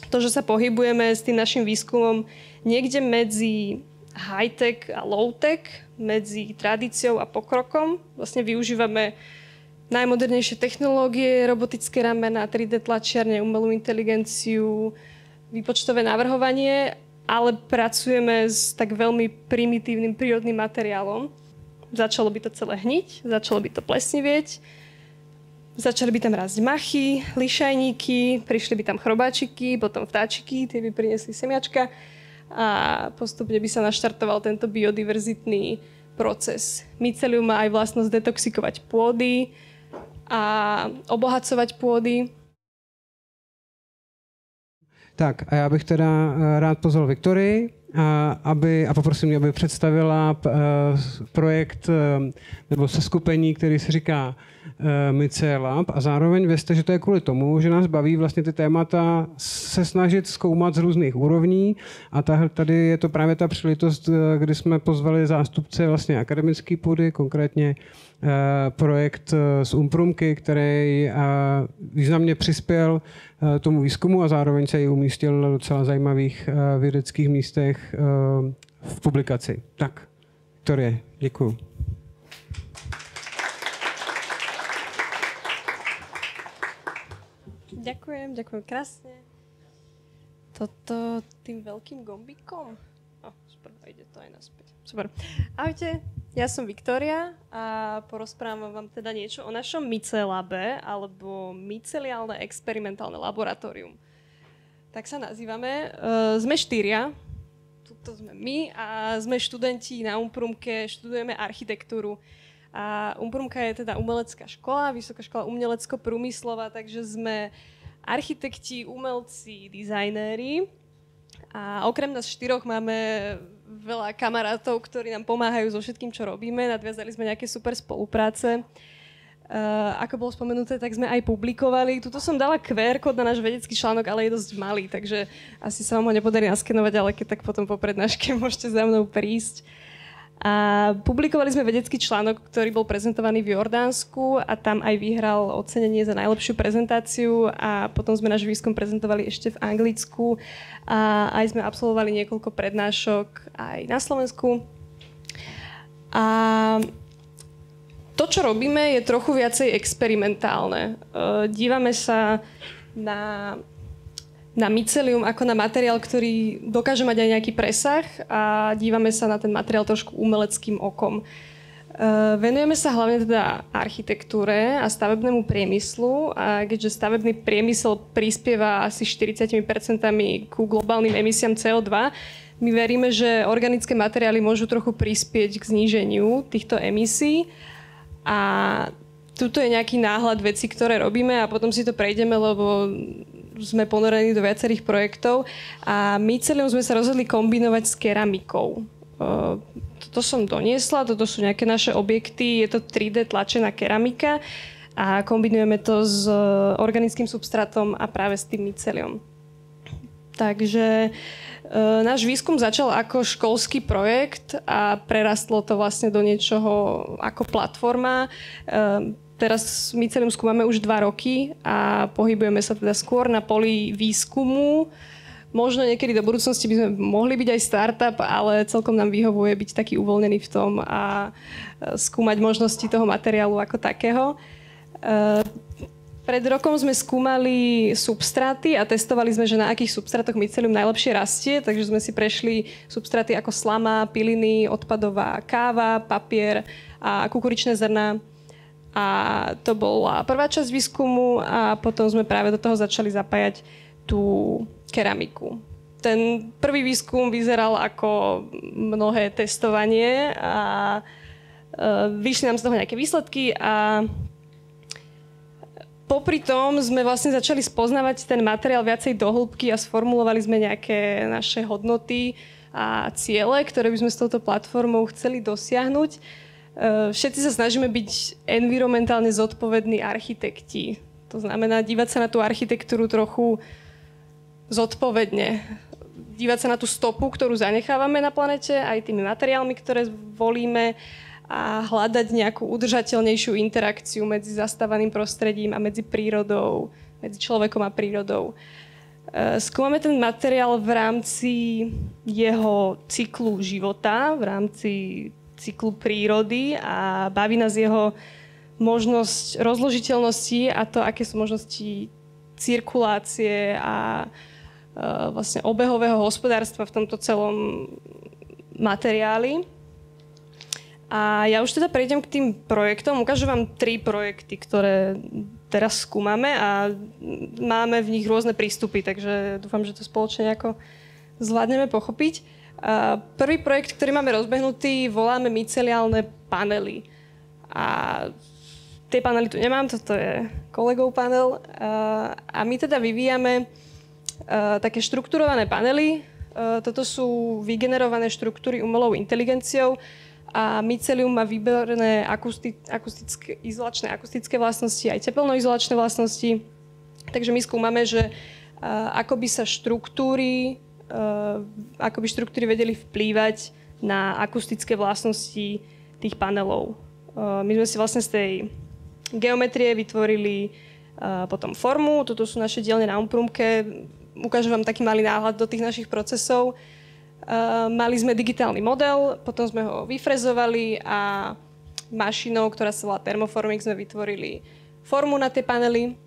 to, že sa pohybujeme s tým našim výskumom niekde medzi high-tech a low-tech, medzi tradíciou a pokrokom. Vlastne využívame najmodernejšie technológie, robotické ramena, 3D tlačiarne, umelú inteligenciu, výpočtové navrhovanie, ale pracujeme s tak veľmi primitívnym prírodným materiálom. Začalo by to celé hniť, začalo by to plesnivieť, začali by tam rásť machy, lišajníky, prišli by tam chrobáčiky, potom vtáčiky, tie by priniesli semiačka a postupne by sa naštartoval tento biodiverzitný proces. Mycelium má aj vlastnosť detoxikovať pôdy a obohacovať pôdy. Tak a já bych teda rád pozval Viktorii a poprosím ji, aby představila projekt nebo seskupení, který se říká Mycelab, a zároveň vězte, že to je kvůli tomu, že nás baví vlastně ty témata se snažit zkoumat z různých úrovní a tady je to právě ta příležitost, kdy jsme pozvali zástupce vlastně akademické půdy, konkrétně projekt z Umprumky, který významně přispěl tomu výzkumu a zároveň se i umístil na docela zajímavých vědeckých místech v publikaci. Tak, Viktorie, děkuju. Ďakujem krásne. Toto tým veľkým gombíkom. Super, ide to aj naspäť. Super. Ahojte, ja som Viktória a porozprávam vám teda niečo o našom Mycelabe, alebo Myceliálne experimentálne laboratórium. Tak sa nazývame. Sme 4. Tuto sme my a sme študenti na Umprumke, študujeme architektúru. A Umprumka je teda umelecká škola, vysoká škola umelecko-prúmyslová, takže sme architekti, umelci, dizajnéri. A okrem nás 4 máme veľa kamarátov, ktorí nám pomáhajú so všetkým, čo robíme. Nadviazali sme nejaké super spolupráce. Ako bolo spomenuté, tak sme aj publikovali. Tuto som dala QR kód na náš vedecký článok, ale je dosť malý, takže asi sa vám ho nepodarí naskenovať, ale keď tak potom po prednáške môžete za mnou prísť. A publikovali sme vedecký článok, ktorý bol prezentovaný v Jordánsku a tam aj vyhral ocenenie za najlepšiu prezentáciu a potom sme náš výskum prezentovali ešte v Anglicku a aj sme absolvovali niekoľko prednášok aj na Slovensku. A to, čo robíme, je trochu viacej experimentálne. Dívame sa na mycelium ako na materiál, ktorý dokáže mať aj nejaký presah a dívame sa na ten materiál trošku umeleckým okom. Venujeme sa hlavne teda architektúre a stavebnému priemyslu a keďže stavebný priemysel prispieva asi 40% ku globálnym emisiám CO2, my veríme, že organické materiály môžu trochu prispieť k zníženiu týchto emisí a tuto je nejaký náhľad vecí, ktoré robíme a potom si to prejdeme, lebo sme ponorení do viacerých projektov a mycelium sme sa rozhodli kombinovať s keramikou. Toto som doniesla, toto sú nejaké naše objekty, je to 3D tlačená keramika a kombinujeme to s organickým substrátom a práve s tým mycelium. Takže náš výskum začal ako školský projekt a prerastlo to vlastne do niečoho ako platforma. Teraz mycelium skúmame už 2 roky a pohybujeme sa teda skôr na poli výskumu. Možno niekedy do budúcnosti by sme mohli byť aj startup, ale celkom nám vyhovuje byť taký uvoľnený v tom a skúmať možnosti toho materiálu ako takého. Pred rokom sme skúmali substráty a testovali sme, že na akých substrátoch mycelium najlepšie rastie, takže sme si prešli substráty ako slama, piliny, odpadová káva, papier a kukuričné zrná. A to bola prvá časť výskumu a potom sme práve do toho začali zapájať tú keramiku. Ten prvý výskum vyzeral ako mnohé testovanie a vyšli nám z toho nejaké výsledky a popri tom sme vlastne začali spoznávať ten materiál viacej do hĺbky a sformulovali sme nejaké naše hodnoty a ciele, ktoré by sme s touto platformou chceli dosiahnuť. Všetci sa snažíme byť environmentálne zodpovední architekti. To znamená dívať sa na tú architektúru trochu zodpovedne. Dívať sa na tú stopu, ktorú zanechávame na planete, aj tými materiálmi, ktoré volíme a hľadať nejakú udržateľnejšiu interakciu medzi zastávaným prostredím a medzi prírodou, medzi človekom a prírodou. Skúmame ten materiál v rámci jeho cyklu života, v rámci cyklu prírody a baví nás jeho možnosť rozložiteľnosti a to, aké sú možnosti cirkulácie a vlastne obehového hospodárstva v tomto celom materiáli. A ja už teda prejdem k tým projektom. Ukážem vám 3 projekty, ktoré teraz skúmame a máme v nich rôzne prístupy, takže dúfam, že to spoločne nejako zvládneme pochopiť. Prvý projekt, ktorý máme rozbehnutý, voláme myceliálne panely. A tie panely tu nemám, toto je kolegov panel. A my teda vyvíjame také štrukturované panely. Toto sú vygenerované štruktúry umelou inteligenciou a mycelium má výborné izolačné akustické vlastnosti, aj tepelnoizolačné vlastnosti. Takže my skúmame, že ako by štruktúry vedeli vplývať na akustické vlastnosti tých panelov. My sme si vlastne z tej geometrie vytvorili potom formu. Toto sú naše dielne na Umprumke. Ukážem vám taký malý náhľad do tých našich procesov. Mali sme digitálny model, potom sme ho vyfrezovali a mašinou, ktorá sa volá Thermoformix, sme vytvorili formu na tie panely.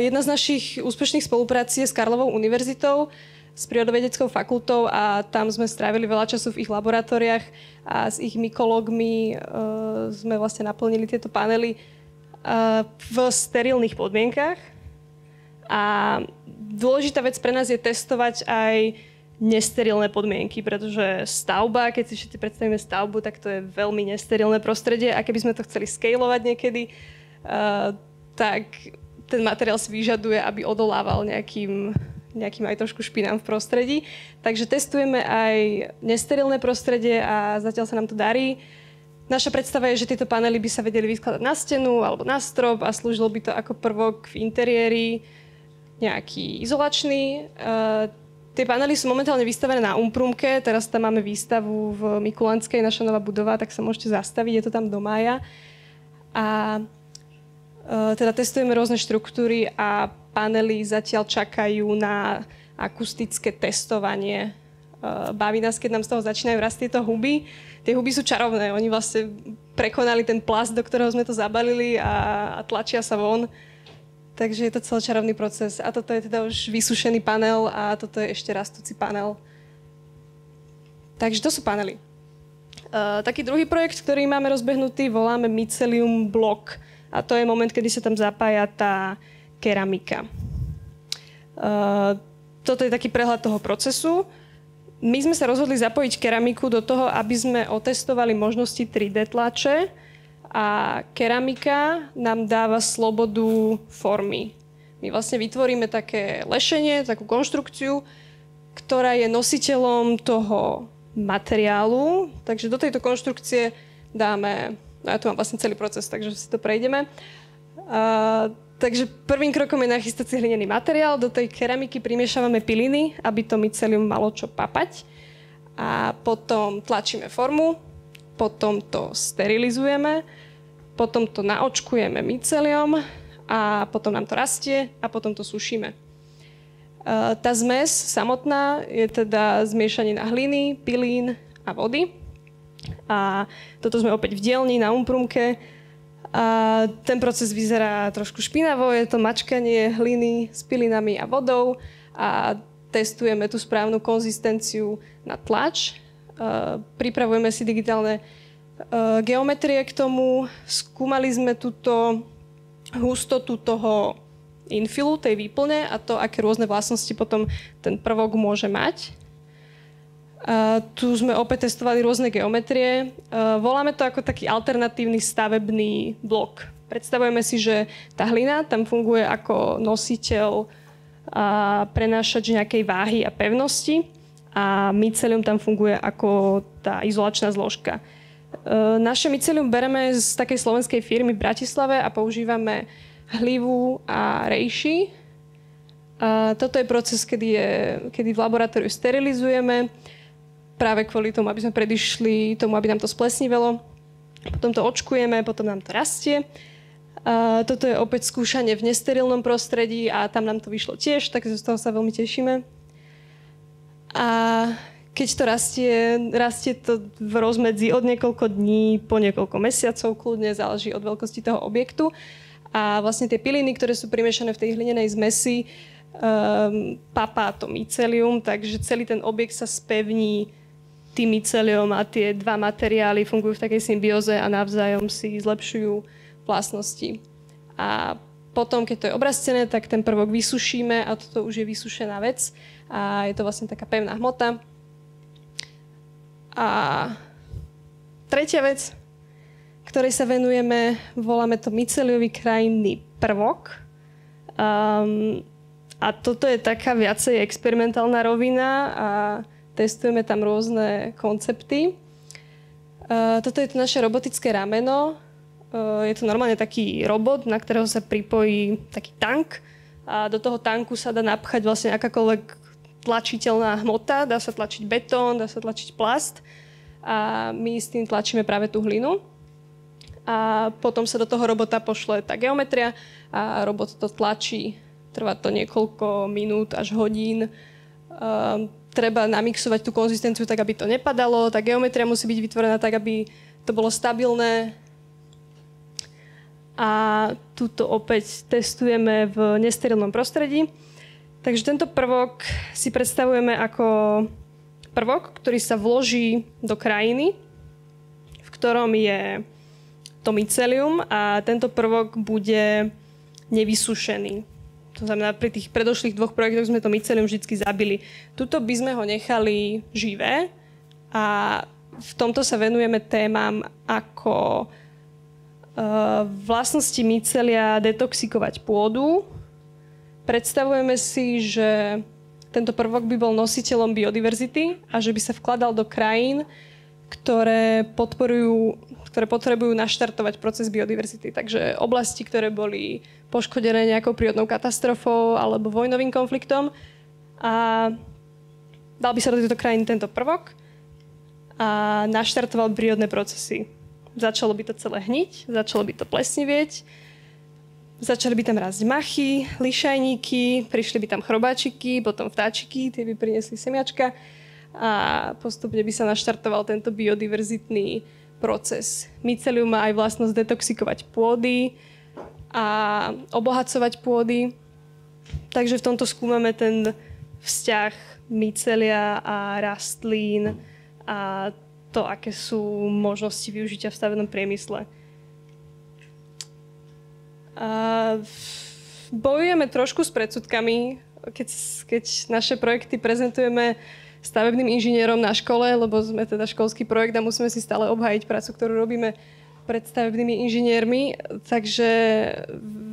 Jedna z našich úspešných spoluprací je s Karlovou univerzitou, s prírodovedeckou fakultou a tam sme strávili veľa času v ich laboratóriách a s ich mykológmi sme vlastne naplnili tieto panely v sterilných podmienkach. A dôležitá vec pre nás je testovať aj nesterilné podmienky, pretože stavba, keď si všetci predstavíme stavbu, tak to je veľmi nesterilné prostredie a keby sme to chceli scalovať niekedy, tak ten materiál si vyžaduje, aby odolával nejakým aj trošku špinám v prostredí. Takže testujeme aj nesterilné prostredie a zatiaľ sa nám to darí. Naša predstava je, že tieto panely by sa vedeli vyskladať na stenu alebo na strop a slúžilo by to ako prvok v interiéri, nejaký izolačný. Tie panely sú momentálne vystavené na Umprumke, teraz tam máme výstavu v Mikulanskej, naša nová budova, tak sa môžete zastaviť, je to tam do mája. A teda testujeme rôzne štruktúry a panely zatiaľ čakajú na akustické testovanie. Baví nás, keď nám z toho začínajú rásť tieto huby. Tie huby sú čarovné, oni vlastne prekonali ten plast, do ktorého sme to zabalili a tlačia sa von. Takže je to celý čarovný proces. A toto je teda už vysušený panel a toto je ešte rastúci panel. Takže to sú panely. Taký druhý projekt, ktorý máme rozbehnutý, voláme Mycelium Block. A to je moment, kedy sa tam zapája tá keramika. Toto je taký prehľad toho procesu. My sme sa rozhodli zapojiť keramiku do toho, aby sme otestovali možnosti 3D tlače a keramika nám dáva slobodu formy. My vlastne vytvoríme také lešenie, takú konštrukciu, ktorá je nositeľom toho materiálu. Takže do tejto konštrukcie dáme, ja tu mám vlastne celý proces, takže si to prejdeme. Takže prvým krokom je nachystať si hlinený materiál. Do tej keramiky primiešavame piliny, aby to mycelium malo čo papať. A potom tlačíme formu, potom to sterilizujeme, potom to naočkujeme myceliom a potom nám to rastie a potom to sušíme. Tá zmes samotná je teda zmiešanina hliny, pilín a vody. A toto sme opäť v dielni na Umprumke. A ten proces vyzerá trošku špinavo, je to mačkanie hliny s pilinami a vodou a testujeme tú správnu konzistenciu na tlač. Pripravujeme si digitálne geometrie k tomu, skúmali sme túto hustotu toho infilu, tej výplne a to, aké rôzne vlastnosti potom ten prvok môže mať. Tu sme opäť testovali rôzne geometrie. Voláme to ako taký alternatívny stavebný blok. Predstavujeme si, že tá hlina tam funguje ako nositeľ prenášač nejakej váhy a pevnosti a mycelium tam funguje ako tá izolačná zložka. Naše mycelium bereme z takej slovenskej firmy v Bratislave a používame hlivu a rejši. Toto je proces, kedy v laboratóriu sterilizujeme práve kvôli tomu, aby sme predišli tomu, aby nám to splesnivelo. Potom to očkujeme, potom nám to rastie. Toto je opäť skúšanie v nesterilnom prostredí a tam nám to vyšlo tiež, takže z toho sa veľmi tešíme. A keď to rastie to v rozmedzi od niekoľko dní po niekoľko mesiacov, kľudne záleží od veľkosti toho objektu. A vlastne tie piliny, ktoré sú primiešané v tej hlinenej zmesi, papá to mycelium, takže celý ten objekt sa spevní tým myceliom a tie dva materiály fungujú v takej symbióze a navzájom si zlepšujú vlastnosti. A potom, keď to je obrastené, tak ten prvok vysušíme a toto už je vysušená vec a je to vlastne taká pevná hmota. A tretia vec, ktorej sa venujeme, voláme to myceliový krajinný prvok. A toto je taká viacej experimentálna rovina a testujeme tam rôzne koncepty. Toto je to naše robotické rameno. Je to normálne taký robot, na ktorého sa pripojí taký tank. A do toho tanku sa dá napchať vlastne akákoľvek tlačiteľná hmota. Dá sa tlačiť betón, dá sa tlačiť plast. A my s tým tlačíme práve tú hlinu. A potom sa do toho robota pošle tá geometria a robot to tlačí. Trvá to niekoľko minút až hodín. Treba namixovať tú konzistenciu tak, aby to nepadalo. Tá geometria musí byť vytvorená tak, aby to bolo stabilné. A tuto opäť testujeme v nesterilnom prostredí. Takže tento prvok si predstavujeme ako prvok, ktorý sa vloží do krajiny, v ktorom je to mycelium a tento prvok bude nevysušený. To znamená, pri tých predošlých dvoch projektoch sme to mycelium vždy zabili. Tuto by sme ho nechali živé a v tomto sa venujeme témam ako vlastnosti mycelia detoxikovať pôdu. Predstavujeme si, že tento prvok by bol nositeľom biodiverzity a že by sa vkladal do krajín, ktoré potrebujú naštartovať proces biodiverzity. Takže oblasti, ktoré boli poškodené nejakou prírodnou katastrofou alebo vojnovým konfliktom a dal by sa do tejto krajiny tento prvok a naštartoval prírodné procesy. Začalo by to celé hniť, začalo by to plesnivieť, začali by tam rásť machy, lišajníky, prišli by tam chrobáčiky, potom vtáčiky, tie by priniesli semiačka a postupne by sa naštartoval tento biodiverzitný proces. Mycelium má aj vlastnosť detoxikovať pôdy a obohacovať pôdy. Takže v tomto skúmame ten vzťah mycelia a rastlín a to, aké sú možnosti využitia v stavebnom priemysle. Bojujeme trošku s predsudkami, keď naše projekty prezentujeme stavebným inžinierom na škole, lebo sme teda školský projekt a musíme si stále obhájiť prácu, ktorú robíme pred stavebnými inžiniermi. Takže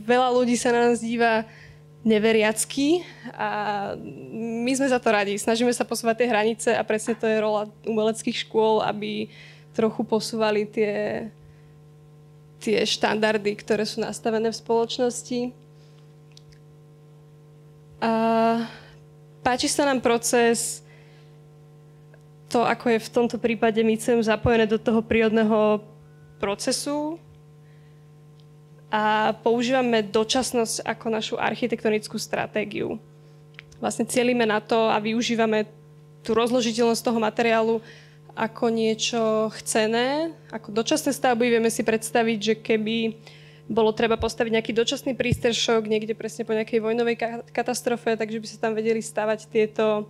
veľa ľudí sa na nás díva neveriacky a my sme za to radi. Snažíme sa posúvať tie hranice a presne to je rola umeleckých škôl, aby trochu posúvali tie štandardy, ktoré sú nastavené v spoločnosti. A páči sa nám proces, to, ako je v tomto prípade mycelium zapojené do toho prírodného procesu a používame dočasnosť ako našu architektonickú stratégiu. Vlastne cielime na to a využívame tú rozložiteľnosť toho materiálu ako niečo chcené, ako dočasné stavby. Vieme si predstaviť, že keby bolo treba postaviť nejaký dočasný prístrešok niekde presne po nejakej vojnovej katastrofe, takže by sa tam vedeli stavať tieto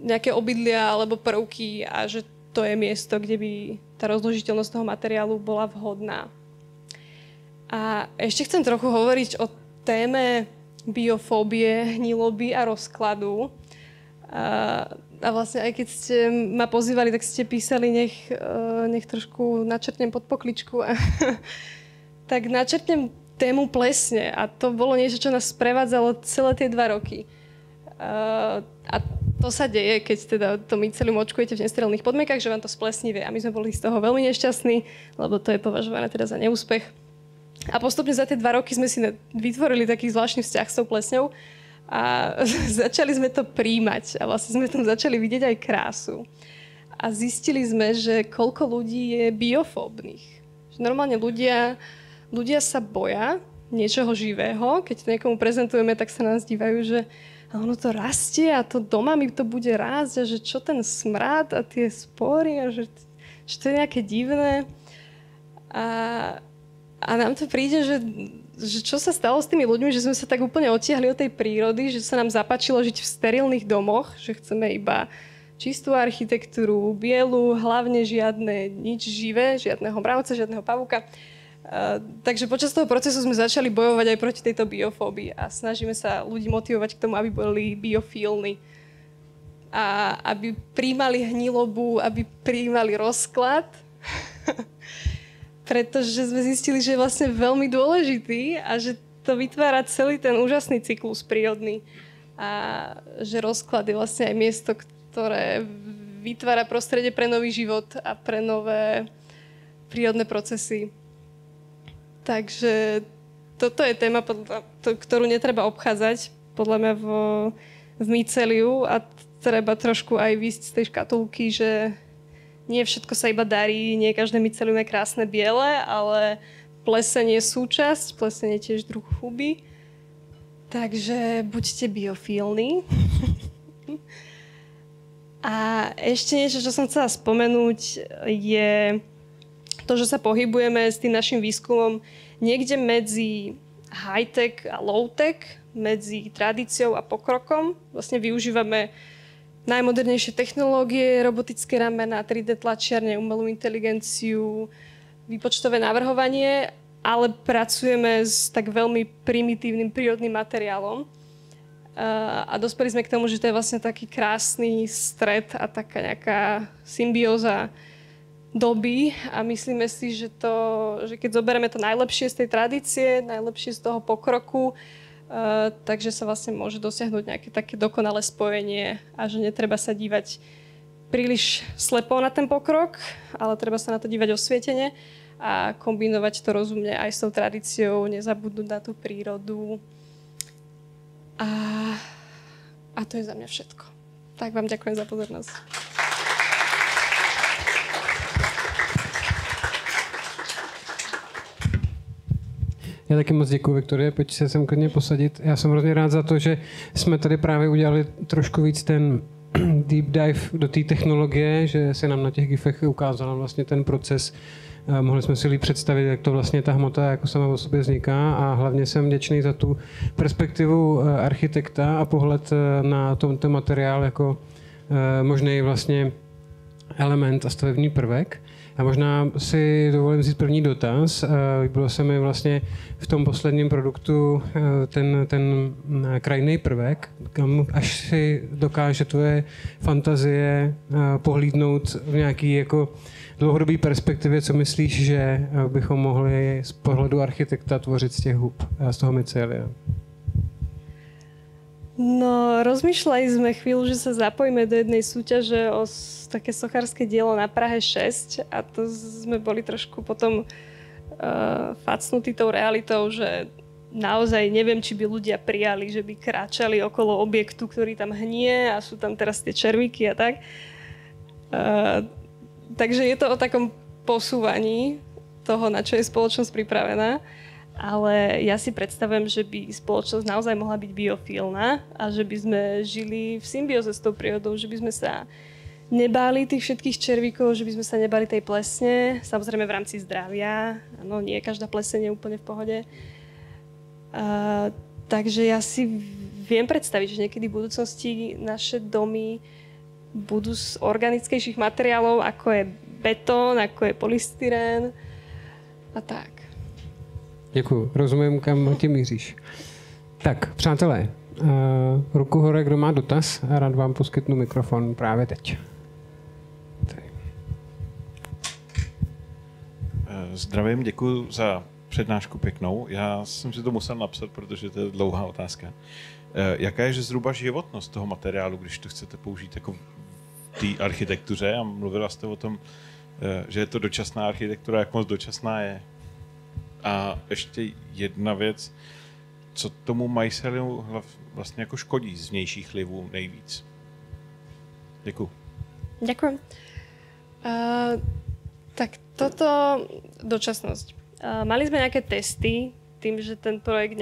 nejaké obydlia alebo prvky a že to je miesto, kde by tá rozložiteľnosť toho materiálu bola vhodná. A ešte chcem trochu hovoriť o téme biofóbie, hniloby a rozkladu. A vlastne aj keď ste ma pozývali, tak ste písali, nech trošku načrtnem pod pokličku. Tak načrtnem tému plesne. A to bolo niečo, čo nás sprevádzalo celé tie 2 roky. A to sa deje, keď teda to mycelium očkujete v nesterilných podmienkach, že vám to splesnivie. A my sme boli z toho veľmi nešťastní, lebo to je považované teda za neúspech. A postupne za tie 2 roky sme si vytvorili taký zvláštny vzťah s tou plesňou a začali sme to príjmať. A vlastne sme tam začali vidieť aj krásu. A zistili sme, že koľko ľudí je biofóbnych. Že normálne ľudia ľudia sa boja niečoho živého. Keď to niekomu prezentujeme, tak sa nás dívajú, že ono to rastie a to doma mi to bude rásť a že čo ten smrad a tie spory a že to je nejaké divné. A nám to príde, že čo sa stalo s tými ľuďmi, že sme sa tak úplne odtiahli od tej prírody, že sa nám zapáčilo žiť v sterilných domoch, že chceme iba čistú architektúru, bielu, hlavne žiadne nič živé, žiadneho mravca, žiadneho pavúka. Takže počas toho procesu sme začali bojovať aj proti tejto biofóbii a snažíme sa ľudí motivovať k tomu, aby boli biofílni. A aby prijímali hnilobu, aby prijímali rozklad. Pretože sme zistili, že je vlastne veľmi dôležitý a že to vytvára celý ten úžasný cyklus prírodný. A že rozklad je vlastne aj miesto, ktoré vytvára prostredie pre nový život a pre nové prírodné procesy. Takže toto je téma, ktorú netreba obchádzať, podľa mňa v myceliu a treba trošku aj výjsť z tej škatulky, že nie všetko sa iba darí, nie každé mycelium je krásne biele, ale pleseň je súčasť, pleseň je tiež druh huby. Takže buďte biofílni. A ešte niečo, čo som chcela spomenúť, je to, že sa pohybujeme s tým našim výskumom niekde medzi high-tech a low-tech, medzi tradíciou a pokrokom. Vlastne využívame najmodernejšie technológie, robotické ramena, 3D tlačiarne, umelú inteligenciu, výpočtové navrhovanie, ale pracujeme s tak veľmi primitívnym prírodným materiálom. A dospeli sme k tomu, že to je vlastne taký krásny stred a taká nejaká symbióza doby a myslíme si, že keď zoberieme to najlepšie z tej tradície, najlepšie z toho pokroku, takže sa vlastne môže dosiahnuť nejaké také dokonalé spojenie a že netreba sa dívať príliš slepo na ten pokrok, ale treba sa na to dívať osvietene a kombinovať to rozumne aj s tou tradíciou, nezabudnúť na tú prírodu. A to je za mňa všetko. Tak vám ďakujem za pozornosť. Já taky moc děkuji, Viktorie, pojď se sem klidně posadit. Já jsem hrozně rád za to, že jsme tady právě udělali trošku víc ten deep dive do té technologie, že se nám na těch gifech ukázal vlastně ten proces. Mohli jsme si líp představit, jak to vlastně ta hmota jako sama o sobě vzniká a hlavně jsem vděčný za tu perspektivu architekta a pohled na ten materiál jako možný vlastně element a stavební prvek. A možná si dovolím říct první dotaz. Bylo se mi vlastně v tom posledním produktu ten krajinný prvek, kam až si dokáže tvoje fantazie pohlídnout v nějaký jako dlouhodobý perspektivě, co myslíš, že bychom mohli z pohledu architekta tvořit z těch hub a z toho mycelia? No, rozmýšľali sme chvíľu, že sa zapojíme do jednej súťaže o také sochárske dielo na Prahe 6 a to sme boli trošku potom facnutí tou realitou, že naozaj neviem, či by ľudia prijali, že by kráčali okolo objektu, ktorý tam hnie a sú tam teraz tie červíky a tak. Takže je to o takom posúvaní toho, na čo je spoločnosť pripravená. Ale ja si predstavujem, že by spoločnosť naozaj mohla byť biofílna a že by sme žili v symbióze s tou prírodou, že by sme sa nebáli tých všetkých červíkov, že by sme sa nebáli tej plesne, samozrejme v rámci zdravia. Áno, nie každá pleseň je úplne v pohode. Takže ja si viem predstaviť, že niekedy v budúcnosti naše domy budú z organickejších materiálov, ako je betón, ako je polystyrén a tak. Děkuju. Rozumím, kam tím míříš. Tak, přátelé, ruku hore, kdo má dotaz a rád vám poskytnu mikrofon právě teď. Zdravím, děkuji za přednášku pěknou. Já jsem si to musel napsat, protože to je dlouhá otázka. Jaká je zhruba životnost toho materiálu, když to chcete použít jako v té architektuře? A mluvila jste o tom, že je to dočasná architektura, jak moc dočasná je. A ještě jedna věc, co tomu myceliu vlastně jako škodí z vnějších vlivů nejvíc? Děkuju. Ďakujem. Tak toto dočasnosť. Mali sme nejaké testy, tým, že ten projekt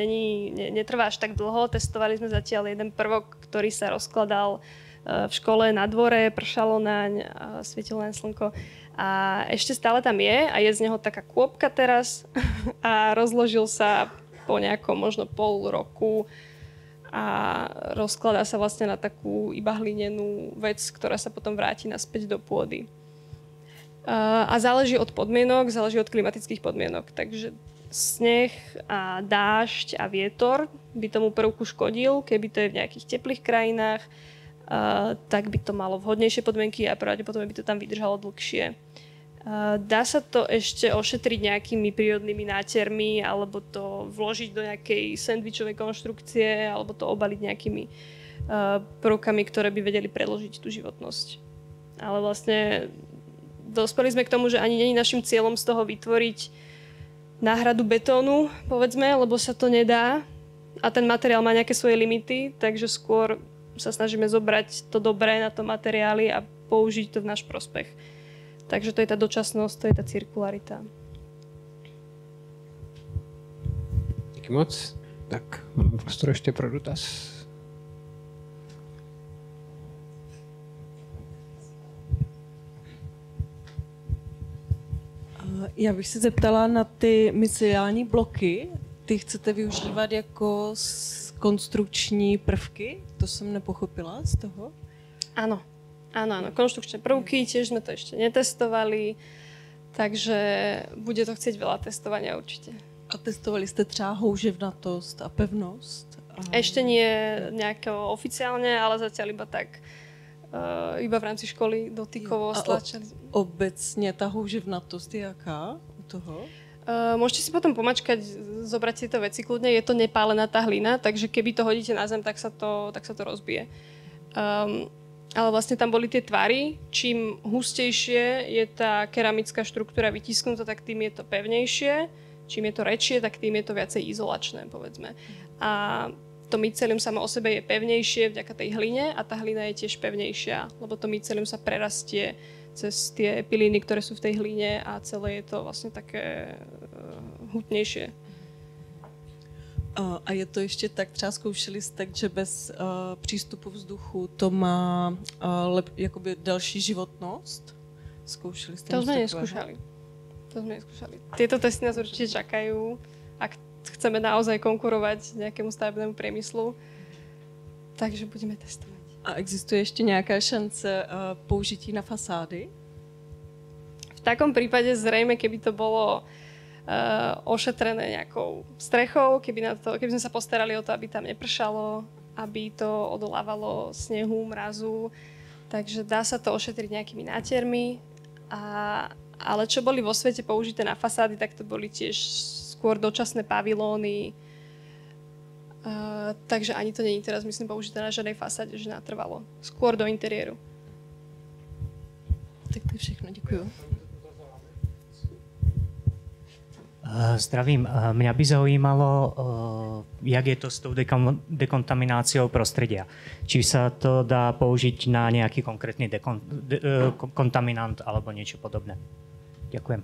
netrvá až tak dlho. Testovali sme zatiaľ jeden prvok, ktorý sa rozkladal v škole na dvore, pršalo naň, svietilo naň slnko. A ešte stále tam je a je z neho taká kôpka teraz a rozložil sa po nejakom možno pol roku a rozkladá sa vlastne na takú iba hlinenú vec, ktorá sa potom vráti naspäť do pôdy. A záleží od podmienok, záleží od klimatických podmienok. Takže sneh a dážď a vietor by tomu prvku škodil, keby to je v nejakých teplých krajinách, tak by to malo vhodnejšie podmienky a pravdepodobne by to tam vydržalo dlhšie. Dá sa to ešte ošetriť nejakými prírodnými nátermi alebo to vložiť do nejakej sendvičovej konštrukcie alebo to obaliť nejakými prvkami, ktoré by vedeli predĺžiť tú životnosť. Ale vlastne dospeli sme k tomu, že ani nie je našim cieľom z toho vytvoriť náhradu betónu, povedzme, lebo sa to nedá a ten materiál má nejaké svoje limity, takže skôr sa snažíme zobrať to dobré na tom materiály a použiť to v náš prospech. Takže to je tá dočasnosť, to je tá cirkularita. Díky moc. Tak, mám prostor ještě pro dotaz. Já bych se zeptala na ty myceliální bloky. Ty chcete využívat jako konstrukční prvky? To jsem nepochopila z toho. Áno. Konštrukčné prvky, tiež sme to ešte netestovali, takže bude to chcieť veľa testovania určite. A testovali jste třeba houževnatost a pevnost? Ešte nie nejako oficiálne, ale zatiaľ iba tak, iba v rámci školy dotykovo stlačali. Obecně ta houževnatost je jaká u toho? Môžete si potom pomačkať, zobrať tieto veci kľudne, je to nepálená tá hlina, takže keby to hodíte na zem, tak sa to rozbije. Ale vlastne tam boli tie tvary, čím hustejšie je tá keramická štruktúra vytisknutá, tak tým je to pevnejšie, čím je to rečie, tak tým je to viacej izolačné, povedzme. A to mycelium samo o sebe je pevnejšie vďaka tej hline a tá hlina je tiež pevnejšia, lebo to mycelium sa prerastie cez tie pilíny, ktoré sú v tej hline a celé je to vlastne také hutnejšie. A je to ještě tak, třeba zkoušeli jste, že bez přístupu vzduchu to má jakoby další životnost? Zkoušeli jste? To sme neskúšali. Tieto testy nás určite čakajú, ak chceme naozaj konkurovať nejakému stavebnému priemyslu, takže budeme testovať. A existuje ještě nějaká šance použití na fasády? V takom prípade zrejme, keby to bolo ošetrené nejakou strechou, keby sme sa postarali o to, aby tam nepršalo, aby to odolávalo snehu, mrazu. Takže dá sa to ošetriť nejakými nátiermi. Ale čo boli vo svete použité na fasády, tak to boli tiež skôr dočasné pavilóny. Takže ani to nie je teraz, myslím, použité na žiadnej fasáde, že natrvalo. Skôr do interiéru. Tak to je všechno, děkuju. Zdravím. Mňa by zaujímalo, jak je to s tou dekontamináciou prostredia. Či sa to dá použiť na nejaký konkrétny kontaminant alebo niečo podobné. Ďakujem.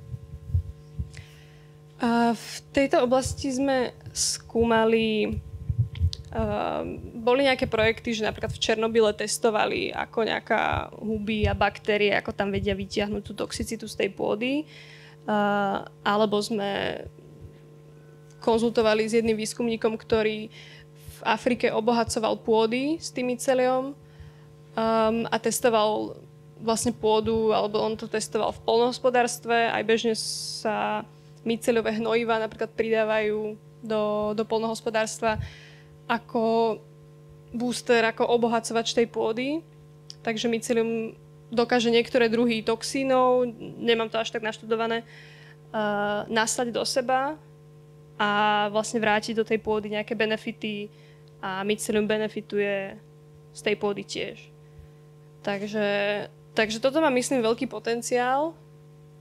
V tejto oblasti sme skúmali, boli nejaké projekty, že napríklad v Černobyle testovali, ako nejaká huby a baktérie, ako tam vedia vytiahnuť tú toxicitu z tej pôdy. Alebo sme konzultovali s jedným výskumníkom, ktorý v Afrike obohacoval pôdy s tým myceliom a testoval vlastne pôdu, alebo on to testoval v poľnohospodárstve. Aj bežne sa myceliové hnojiva napríklad pridávajú do poľnohospodárstva ako booster, ako obohacovač tej pôdy. Takže mycelium dokáže niektoré druhy toxínov, nemám to až tak naštudované, naslať do seba a vlastne vrátiť do tej pôdy nejaké benefity a mycelium benefituje z tej pôdy tiež. Takže toto má, myslím, veľký potenciál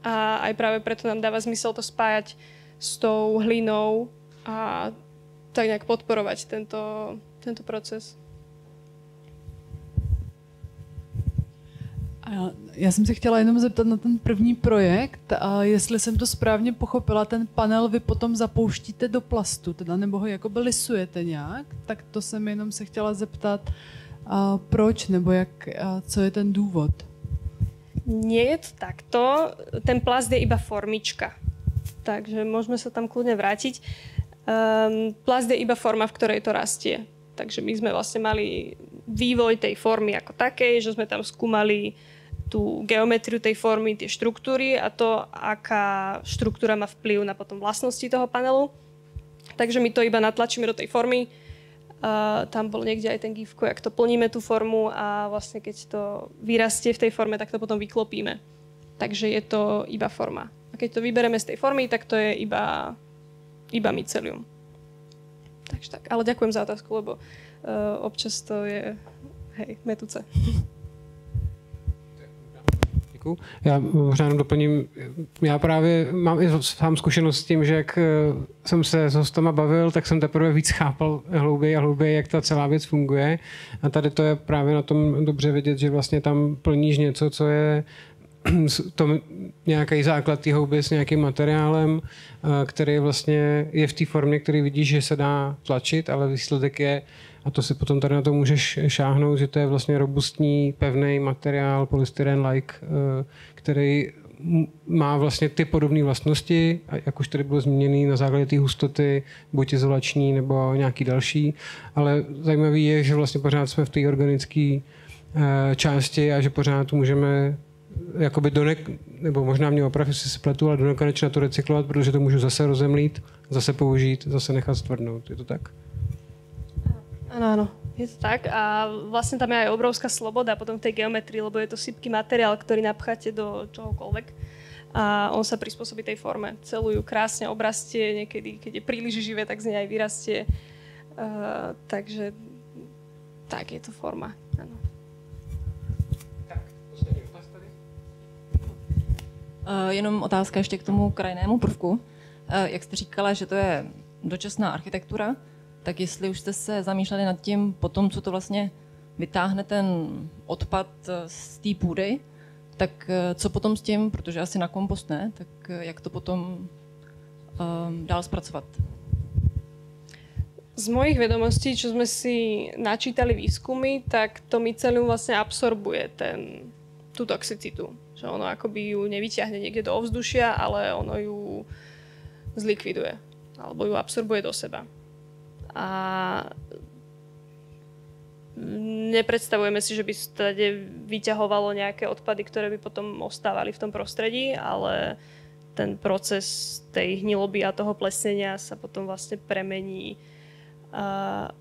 a aj práve preto nám dáva zmysel to spájať s tou hlinou a tak nejak podporovať tento proces. Já jsem se chtěla jenom zeptat na ten první projekt a jestli jsem to správně pochopila, ten panel vy potom zapouštíte do plastu, teda, nebo ho jakoby lisujete nějak, tak to jsem jenom se chtěla zeptat, proč, nebo co je ten důvod? Nie je to takto, ten plast je iba formička, takže môžeme sa tam kľudne vrátiť. Plast je iba forma, v ktorej to rastie, takže my sme vlastne mali vývoj tej formy ako takej, že sme tam skúmali tú geometriu tej formy, tie štruktúry a to, aká štruktúra má vplyv na potom vlastnosti toho panelu. Takže my to iba natlačíme do tej formy. Tam bol niekde aj ten gifko, jak to plníme tú formu a vlastne keď to vyrastie v tej forme, tak to potom vyklopíme. Takže je to iba forma. A keď to vybereme z tej formy, tak to je iba mycelium. Takže tak. Ale ďakujem za otázku, lebo občas to je metúce. Já možná jenom doplním, já právě mám i sám zkušenost s tím, že jak jsem se s hostama bavil, tak jsem teprve víc chápal hlouběji a hlouběji, jak ta celá věc funguje. A tady to je právě na tom dobře vidět, že vlastně tam plníš něco, co je nějaký základ té houby s nějakým materiálem, který vlastně je v té formě, který vidíš, že se dá tlačit, ale výsledek je, a to si potom tady na to můžeš šáhnout, že to je vlastně robustní, pevný materiál, polystyren-like, který má vlastně ty podobné vlastnosti, jak už tady bylo zmíněný na základě té hustoty, buď izolační nebo nějaký další, ale zajímavý je, že vlastně pořád jsme v té organické části a že pořád můžeme jakoby nebo možná mě oprav, jestli se pletu, ale do nekonečna to recyklovat, protože to můžu zase rozemlít, zase použít, zase nechat stvrdnout. Je to tak? Áno, je to tak a vlastne tam je aj obrovská sloboda potom v tej geometrii, lebo je to sypký materiál, ktorý napcháte do čohokoľvek a on sa prispôsobí tej forme. Celú ju krásne obrastie, niekedy, keď je príliš živé, tak z nej aj vyrastie. Takže tak, je to forma. Áno. Jenom otázka ještě k tomu krajnému prvku. Jak jste říkala, že to je dočasná architektura, tak jestli už jste se zamýšleli nad tím, potom, co to vlastně vytáhne ten odpad z té půdy, tak co potom s tím, protože asi na kompost ne, tak jak to potom dál zpracovat? Z mojich vedomostí, čo sme si načítali výskumy, tak to mycelium vlastne absorbuje tú toxicitu. Že ono akoby ju nevyťahne niekde do ovzdušia, ale ono ju zlikviduje. Alebo ju absorbuje do seba. A nepredstavujeme si, že by stade vyťahovalo nejaké odpady, ktoré by potom ostávali v tom prostredí, ale ten proces tej hniloby a toho plesnenia sa potom vlastne premení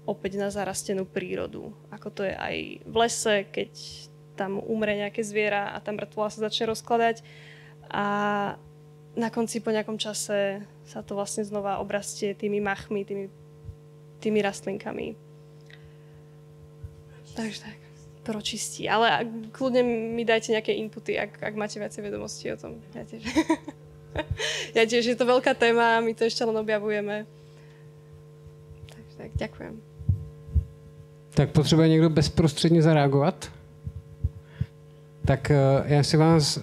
opäť na zarastenú prírodu. Ako to je aj v lese, keď tam umre nejaké zviera a tá mŕtvola sa začne rozkladať a na konci po nejakom čase sa to vlastne znova obrastie tými machmi, tými rastlinkami. Takže tak, pročistí. Ale kľudne mi dajte nejaké inputy, ak máte viacej vedomostí o tom. Ja tiež je to veľká téma, my to ešte len objavujeme. Takže tak, ďakujem. Tak potřebuje někdo bezprostředně zareagovat? Tak já si vás...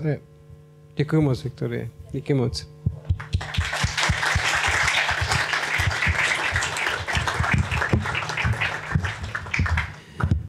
Děkuji moc, Viktorie. Díky moc.